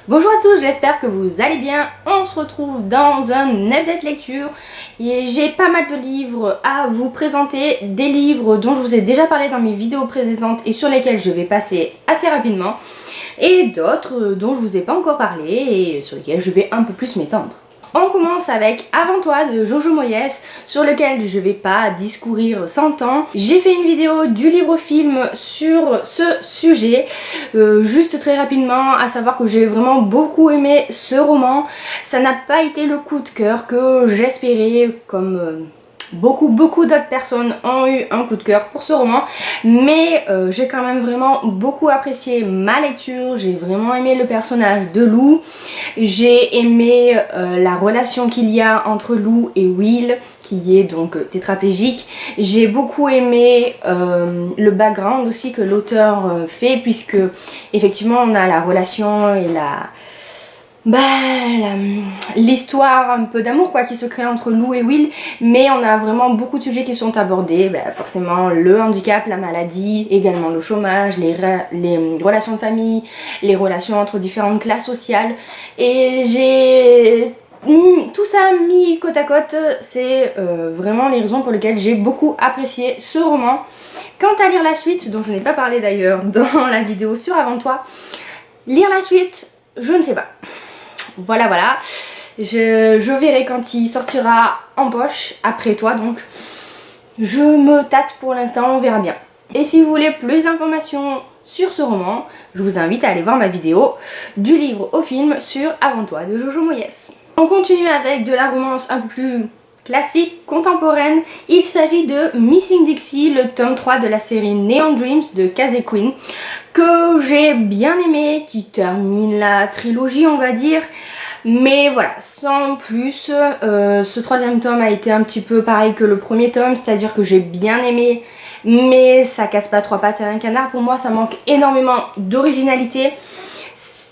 Bonjour à tous, j'espère que vous allez bien. On se retrouve dans un update lecture et j'ai pas mal de livres à vous présenter, des livres dont je vous ai déjà parlé dans mes vidéos précédentes et sur lesquels je vais passer assez rapidement, et d'autres dont je vous ai pas encore parlé et sur lesquels je vais un peu plus m'étendre. On commence avec Avant toi de Jojo Moyes, sur lequel je vais pas discourir 100 ans. J'ai fait une vidéo du livre-film sur ce sujet, juste très rapidement, à savoir que j'ai vraiment beaucoup aimé ce roman. Ça n'a pas été le coup de cœur que j'espérais, comme beaucoup d'autres personnes ont eu un coup de cœur pour ce roman, mais j'ai quand même vraiment beaucoup apprécié ma lecture. J'ai vraiment aimé le personnage de Lou, j'ai aimé la relation qu'il y a entre Lou et Will, qui est donc tétraplégique. J'ai beaucoup aimé le background aussi que l'auteur fait, puisque effectivement on a la relation et l'histoire un peu d'amour quoi qui se crée entre Lou et Will, mais on a vraiment beaucoup de sujets qui sont abordés, forcément le handicap, la maladie, également le chômage, les relations de famille, les relations entre différentes classes sociales, et j'ai tout ça mis côte à côte. C'est vraiment les raisons pour lesquelles j'ai beaucoup apprécié ce roman. Quant à lire la suite, dont je n'ai pas parlé d'ailleurs dans la vidéo sur Avant toi, lire la suite, je ne sais pas. Voilà, je verrai quand il sortira en poche, après toi donc. Je me tâte pour l'instant, on verra bien. Et si vous voulez plus d'informations sur ce roman, je vous invite à aller voir ma vidéo du livre au film sur Avant toi de Jojo Moyes. On continue avec de la romance un peu plus classique, contemporaine. Il s'agit de Missing Dixie, le tome 3 de la série Neon Dreams de Casey Quinn, que j'ai bien aimé, qui termine la trilogie on va dire. Mais voilà, sans plus, ce troisième tome a été un petit peu pareil que le premier tome, c'est-à-dire que j'ai bien aimé, mais ça casse pas trois pattes à un canard. Pour moi, ça manque énormément d'originalité.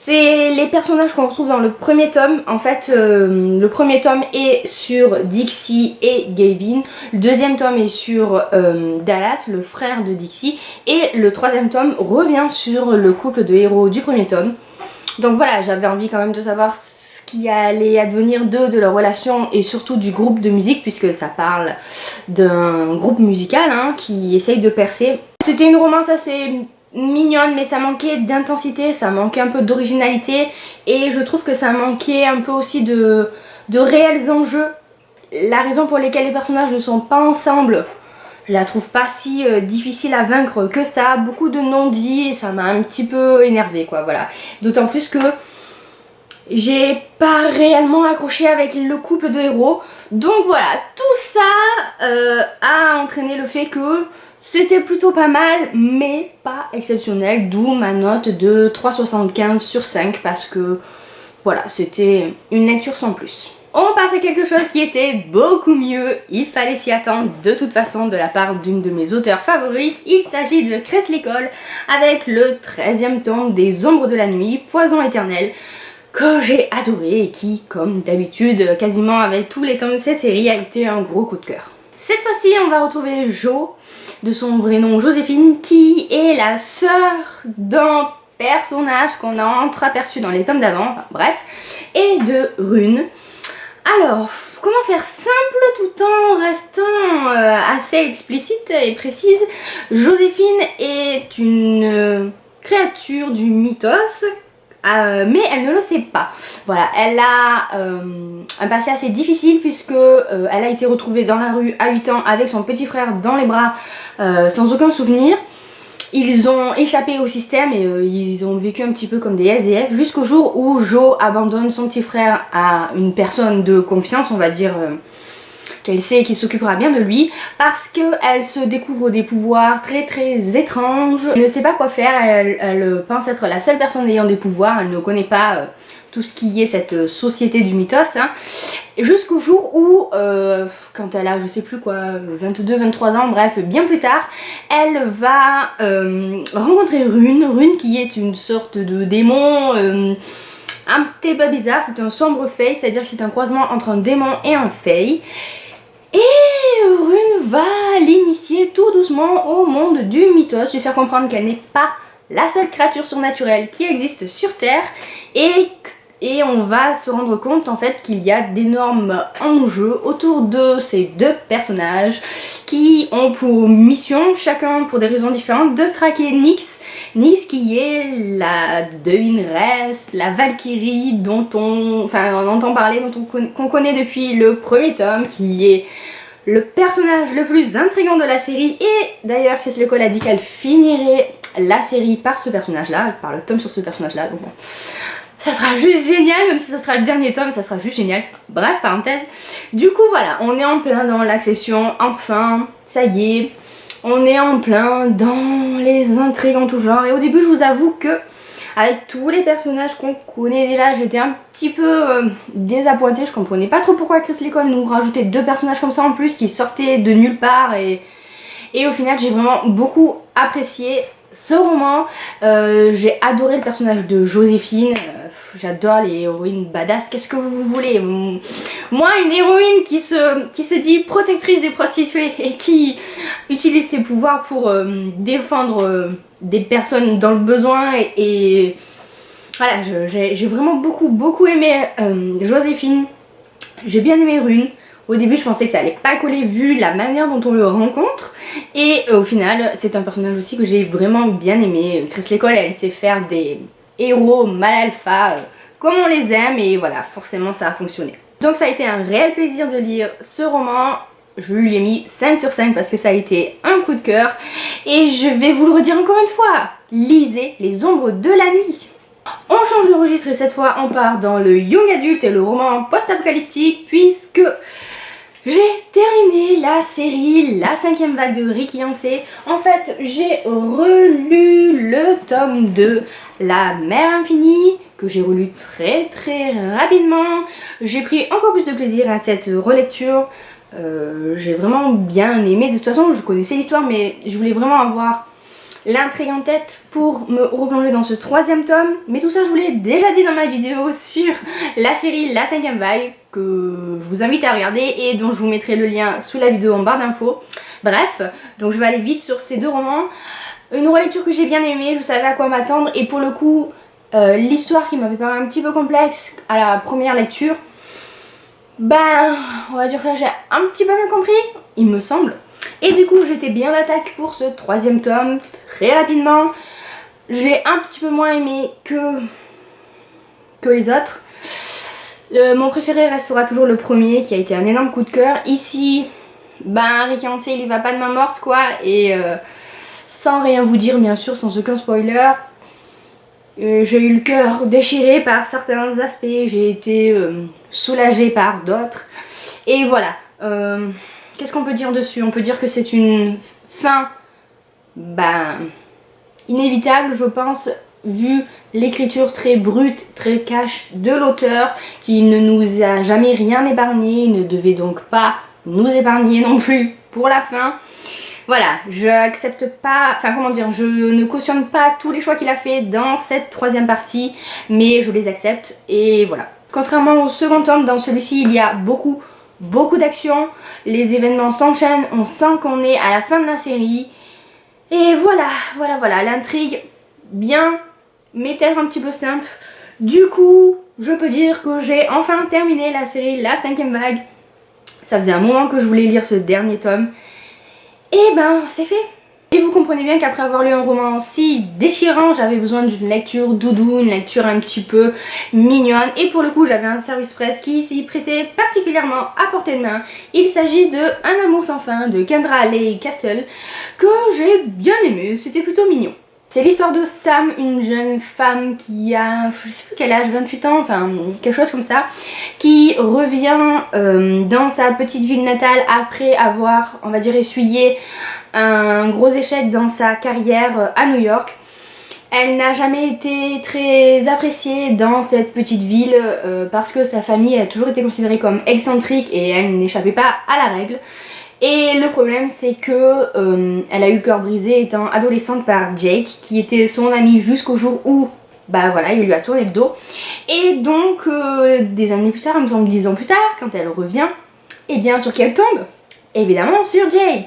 C'est les personnages qu'on retrouve dans le premier tome. En fait, le premier tome est sur Dixie et Gavin. Le deuxième tome est sur Dallas, le frère de Dixie. Et le troisième tome revient sur le couple de héros du premier tome. Donc voilà, j'avais envie quand même de savoir ce qui allait advenir d'eux, de leur relation et surtout du groupe de musique, puisque ça parle d'un groupe musical qui essaye de percer. C'était une romance assez mignonne, mais ça manquait d'intensité, ça manquait un peu d'originalité, et je trouve que ça manquait un peu aussi de réels enjeux. La raison pour laquelle les personnages ne sont pas ensemble, je la trouve pas si difficile à vaincre que ça. Beaucoup de non-dits et ça m'a un petit peu énervé quoi, voilà. D'autant plus que j'ai pas réellement accroché avec le couple de héros. Donc voilà, tout ça a entraîné le fait que c'était plutôt pas mal, mais pas exceptionnel, d'où ma note de 3,75 sur 5, parce que voilà, c'était une lecture sans plus. On passe à quelque chose qui était beaucoup mieux, il fallait s'y attendre de toute façon de la part d'une de mes auteurs favorites. Il s'agit de Kresley Cole avec le 13e tome des Ombres de la Nuit, Poison éternel, que j'ai adoré et qui, comme d'habitude, quasiment avec tous les tomes de cette série, a été un gros coup de cœur. Cette fois-ci, on va retrouver Jo, de son vrai nom Joséphine, qui est la sœur d'un personnage qu'on a entreaperçu dans les tomes d'avant, enfin, bref, et de Rune. Alors, comment faire simple tout en restant assez explicite et précise? Joséphine est une créature du mythos, mais elle ne le sait pas. Voilà, elle a un passé assez difficile, puisque elle a été retrouvée dans la rue à 8 ans avec son petit frère dans les bras sans aucun souvenir. Ils ont échappé au système et ils ont vécu un petit peu comme des SDF jusqu'au jour où Jo abandonne son petit frère à une personne de confiance, on va dire, qu'elle sait qui s'occupera bien de lui, parce qu'elle se découvre des pouvoirs très étranges. Elle ne sait pas quoi faire, elle pense être la seule personne ayant des pouvoirs, elle ne connaît pas tout ce qui est cette société du mythos, jusqu'au jour où, quand elle a je sais plus quoi, 22-23 ans, bref, bien plus tard, elle va rencontrer Rune qui est une sorte de démon un petit peu bizarre. C'est un sombre fae, c'est-à-dire que c'est un croisement entre un démon et un fae. Et Rune va l'initier tout doucement au monde du mythos, lui faire comprendre qu'elle n'est pas la seule créature surnaturelle qui existe sur Terre et on va se rendre compte en fait qu'il y a d'énormes enjeux autour de ces deux personnages qui ont pour mission, chacun pour des raisons différentes, de traquer Nyx. Nyx qui est la devineresse, la Valkyrie dont on entend parler, qu'on connaît depuis le premier tome, qui est le personnage le plus intriguant de la série. Et d'ailleurs Chris Lecole a dit qu'elle finirait la série par ce personnage-là, par le tome sur ce personnage-là. Donc bon, ça sera juste génial, même si ça sera le dernier tome, ça sera juste génial. Bref, parenthèse. Du coup voilà, on est en plein dans l'accession, enfin, ça y est. On est en plein dans les intrigues en tout genre. Et au début, je vous avoue que avec tous les personnages qu'on connaît déjà, j'étais un petit peu désappointée. Je comprenais pas trop pourquoi Chris Lecole nous rajoutait deux personnages comme ça en plus qui sortaient de nulle part. Et au final, j'ai vraiment beaucoup apprécié ce roman. J'ai adoré le personnage de Joséphine. J'adore les héroïnes badass. Qu'est-ce que vous voulez? Moi, une héroïne qui se dit protectrice des prostituées et qui utilise ses pouvoirs pour défendre des personnes dans le besoin. Et voilà, j'ai vraiment beaucoup aimé Joséphine. J'ai bien aimé Rune. Au début, je pensais que ça allait pas coller vu la manière dont on le rencontre. Et au final, c'est un personnage aussi que j'ai vraiment bien aimé. Chris Lecole, elle sait faire des héros mal alpha comme on les aime. Et voilà, forcément, ça a fonctionné. Donc ça a été un réel plaisir de lire ce roman. Je lui ai mis 5 sur 5 parce que ça a été un coup de cœur. Et je vais vous le redire encore une fois. Lisez Les Ombres de la Nuit. On change de registre et cette fois on part dans le young adulte et le roman post-apocalyptique puisque j'ai terminé la série La 5e vague de Rick Yancey. En fait, j'ai relu le tome 2, La Mer Infinie, que j'ai relu très rapidement. J'ai pris encore plus de plaisir à cette relecture. J'ai vraiment bien aimé. De toute façon, je connaissais l'histoire, mais je voulais vraiment avoir l'intrigue en tête pour me replonger dans ce 3e tome. Mais tout ça, je vous l'ai déjà dit dans ma vidéo sur la série La 5e vague, que je vous invite à regarder et dont je vous mettrai le lien sous la vidéo en barre d'infos. Bref, donc je vais aller vite sur ces deux romans. Une relecture que j'ai bien aimée, je savais à quoi m'attendre et pour le coup, l'histoire qui m'avait paru un petit peu complexe à la première lecture, ben, on va dire que j'ai un petit peu mieux compris, il me semble. Et du coup, j'étais bien d'attaque pour ce 3e tome, très rapidement. Je l'ai un petit peu moins aimé que les autres. Mon préféré restera toujours le premier, qui a été un énorme coup de cœur. Ici, ben, Rick Yancey, il y va pas de main morte, quoi. Et sans rien vous dire, bien sûr, sans aucun spoiler, j'ai eu le cœur déchiré par certains aspects. J'ai été soulagée par d'autres. Et voilà. Qu'est-ce qu'on peut dire dessus? On peut dire que c'est une fin, ben, inévitable, je pense, vu l'écriture très brute, très cash de l'auteur, qui ne nous a jamais rien épargné, il ne devait donc pas nous épargner non plus pour la fin. Voilà, je accepte pas, enfin comment dire, je ne cautionne pas tous les choix qu'il a fait dans cette 3e partie, mais je les accepte et voilà. Contrairement au second tome, dans celui-ci il y a beaucoup d'action, les événements s'enchaînent, on sent qu'on est à la fin de la série. Et voilà, l'intrigue bien, mais peut-être un petit peu simple. Du coup, je peux dire que j'ai enfin terminé la série La 5e vague. Ça faisait un moment que je voulais lire ce dernier tome. Et ben, c'est fait. Et vous comprenez bien qu'après avoir lu un roman si déchirant, j'avais besoin d'une lecture doudou, une lecture un petit peu mignonne. Et pour le coup, j'avais un service presse qui s'y prêtait particulièrement à portée de main. Il s'agit de Un amour sans fin de Kendra Leigh Castle, que j'ai bien aimé, c'était plutôt mignon. C'est l'histoire de Sam, une jeune femme qui a, je sais plus quel âge, 28 ans, enfin quelque chose comme ça, qui revient dans sa petite ville natale après avoir, on va dire, essuyé un gros échec dans sa carrière à New York. Elle n'a jamais été très appréciée dans cette petite ville parce que sa famille a toujours été considérée comme excentrique et elle n'échappait pas à la règle. Et le problème c'est que elle a eu le cœur brisé étant adolescente par Jake, qui était son ami jusqu'au jour où bah voilà, il lui a tourné le dos. Et donc des années plus tard, il me semble 10 ans plus tard, quand elle revient, et bien sur qui elle tombe? Évidemment sur Jake.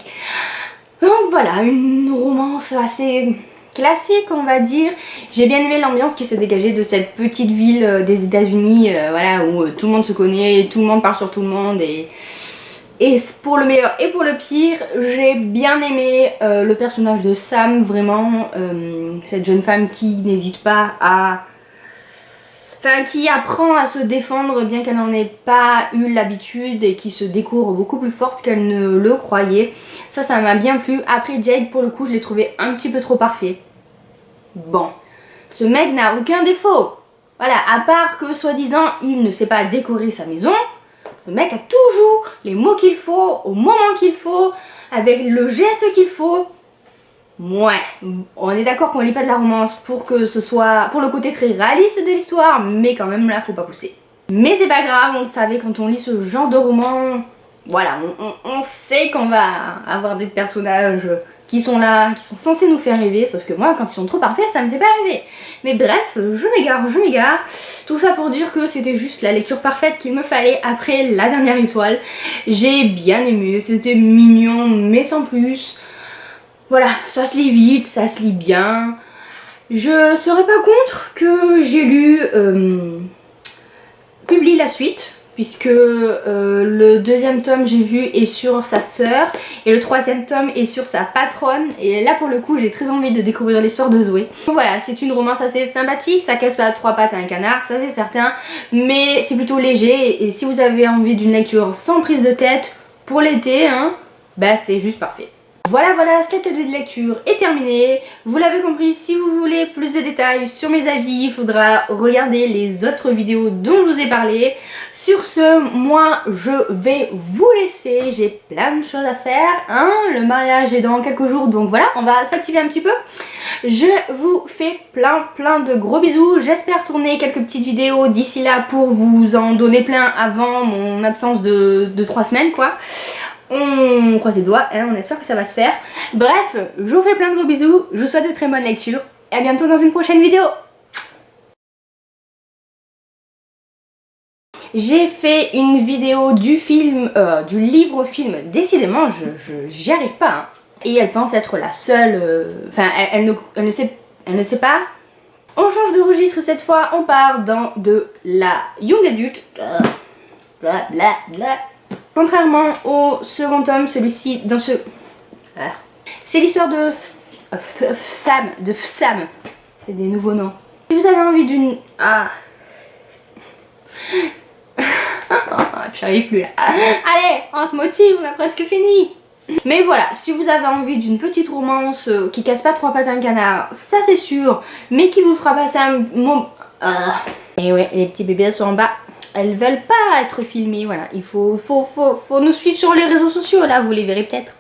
Donc voilà, une romance assez classique, on va dire. J'ai bien aimé l'ambiance qui se dégageait de cette petite ville des États-Unis, voilà, où tout le monde se connaît, tout le monde parle sur tout le monde et pour le meilleur et pour le pire, j'ai bien aimé le personnage de Sam, vraiment, cette jeune femme qui n'hésite pas à... Enfin, qui apprend à se défendre bien qu'elle n'en ait pas eu l'habitude et qui se découvre beaucoup plus forte qu'elle ne le croyait. Ça m'a bien plu. Après, Jake, pour le coup, je l'ai trouvé un petit peu trop parfait. Bon, ce mec n'a aucun défaut. Voilà, à part que, soi-disant, il ne sait pas décorer sa maison. Ce mec a toujours les mots qu'il faut, au moment qu'il faut, avec le geste qu'il faut. Ouais, on est d'accord qu'on lit pas de la romance pour que ce soit pour le côté très réaliste de l'histoire, mais quand même là faut pas pousser. Mais c'est pas grave, on le savait, quand on lit ce genre de roman, voilà, on sait qu'on va avoir des personnages qui sont là, qui sont censés nous faire rêver, sauf que moi quand ils sont trop parfaits ça me fait pas rêver. Mais bref, je m'égare. Tout ça pour dire que c'était juste la lecture parfaite qu'il me fallait après La Dernière Étoile. J'ai bien aimé, c'était mignon mais sans plus. Voilà, ça se lit vite, ça se lit bien. Je serais pas contre que j'ai lu Publie la suite, puisque le deuxième tome j'ai vu est sur sa sœur et le troisième tome est sur sa patronne, et là pour le coup j'ai très envie de découvrir l'histoire de Zoé. Donc voilà, c'est une romance assez sympathique, ça casse pas trois pattes à un canard, ça c'est certain, mais c'est plutôt léger, et si vous avez envie d'une lecture sans prise de tête pour l'été, hein, bah c'est juste parfait. Voilà, cette lecture est terminée. Vous l'avez compris, si vous voulez plus de détails sur mes avis, il faudra regarder les autres vidéos dont je vous ai parlé. Sur ce, moi je vais vous laisser, j'ai plein de choses à faire, hein. Le mariage est dans quelques jours, donc voilà, on va s'activer un petit peu. Je vous fais plein de gros bisous. J'espère tourner quelques petites vidéos d'ici là pour vous en donner plein avant mon absence de 3 semaines quoi. On croise les doigts, hein, on espère que ça va se faire. Bref, je vous fais plein de gros bisous, je vous souhaite de très bonnes lectures et à bientôt dans une prochaine vidéo. J'ai fait une vidéo du film, du livre-film, décidément j'y arrive pas. Hein. Et elle pense être la seule, enfin elle ne sait pas. On change de registre cette fois, on part dans de la young adulte. Contrairement au second tome, celui-ci, dans ce... C'est l'histoire de Sam. C'est des nouveaux noms. Si vous avez envie d'une... J'arrive plus là. Allez, on se motive, on a presque fini. Mais voilà, si vous avez envie d'une petite romance qui casse pas trois pattes à un canard, ça c'est sûr, mais qui vous fera passer un moment... Et ouais, les petits bébés sont en bas. Elles veulent pas être filmées, voilà. Il faut nous suivre sur les réseaux sociaux, là, vous les verrez peut-être.